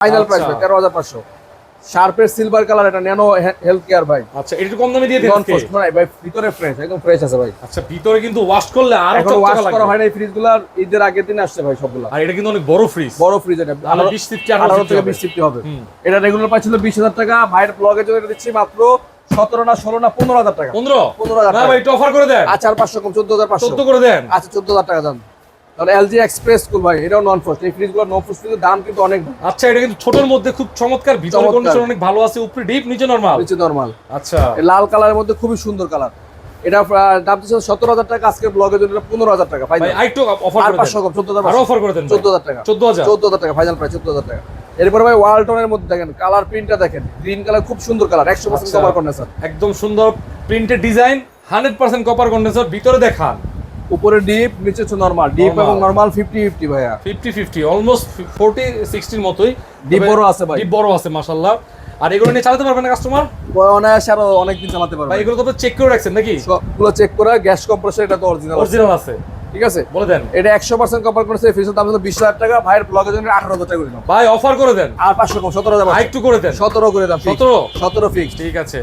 Final price ভাই 13500। শার্পের silver colour, এটা nano health care ভাই। আচ্ছা, এটা একটু কম দামে দিয়ে দেন আজকে। ভাই ভিতরে ফ্রেশ, একদম ফ্রেশ আছে ভাই। আচ্ছা, ভিতরে কিন্তু ওয়াশ করলে আরো এখন ওয়াশ করা হয় না, এই ফ্রিজগুলো ঈদের আগের দিন আসছে ভাই সবগুলো। আর এটা কিন্তু অনেক বড় ফ্রিজ, বড় ফ্রিজ, এটা 20 50 18 থেকে 20 50 হবে। এটা রেগুলার প্রাইস ছিল 20000 টাকা, ভাইয়ের ব্লগের জন্য এটা দিচ্ছি মাত্র 17 না 16 না 15000 টাকা। 15000 না ভাই, একটু অফার করে দেন। আচ্ছা, আর 500 কম, 14500। 14 করে দেন। আচ্ছা 14000 টাকা দাম। তাহলে এলজি এক্সপ্রেস কুল ভাই, এটাও নন ফ্রস্ট। এই ফ্রিজগুলো নন ফ্রস্ট, কিন্তু দাম কিন্তু অনেক। আচ্ছা, এটা কিন্তু ছোটর মধ্যে খুব চমৎকার, ভিতরে কন্ডিশন অনেক ভালো আছে, উপরে ডিপ নিচে নরমাল। নিচে নরমাল। আচ্ছা, লাল কালারের মধ্যে খুবই সুন্দর কালার। এটা দাম দিচ্ছে 17000 টাকা, আজকে ব্লগের জন্য 15000 টাকা ভাই ফাইনাল। আরেকটু অফার করে দেন। 500 কম, 14000। আর অফার করে দেন 14000 টাকা। 14000 টাকা ফাইনাল প্রাইস, 14000 টাকা। এরপর ভাই ওয়ালটনের মধ্যে দেখেন, কালার প্রিন্টটা দেখেন, গ্রিন কালার, খুব সুন্দর কালার, 100% কভার কন্ডেন্সার। একদম সুন্দর প্রিন্টেড ডিজাইন, 100% কপার কন্ডেন্সার। ভিতরে দেখান, উপরে ডিপ, নিচে হচ্ছে নরমাল। ডিপ এবং নরমাল 50-50 ভাইয়া, 50-50 অলমোস্ট 40-60 এর মতোই। ডিপ বড় আছে ভাই, ডিপ বড় আছে মাশাআল্লাহ। আর এগুলো নিয়ে চালাতে পারবেন না কাস্টমার? অনায়াসে আরো অনেকদিন চালাতে পারবে ভাই এগুলো তো চেক করে রাখছেন নাকি? সবগুলো চেক করে, গ্যাস কম্প্রেসর এটা তো অরিজিনাল আছে। ঠিক আছে, বলে দেন। এটা 100% কভার করেছে। ফ্রিজের দাম হলো 20000 টাকা, ভাইয়ের ব্লগের জন্য 18000 টাকা করে দিলাম ভাই অফার করে দেন। আর 500 কম, 17000। একটু করে দেন। 17 করে দাম, 17 17 ফিক্স। ঠিক আছে।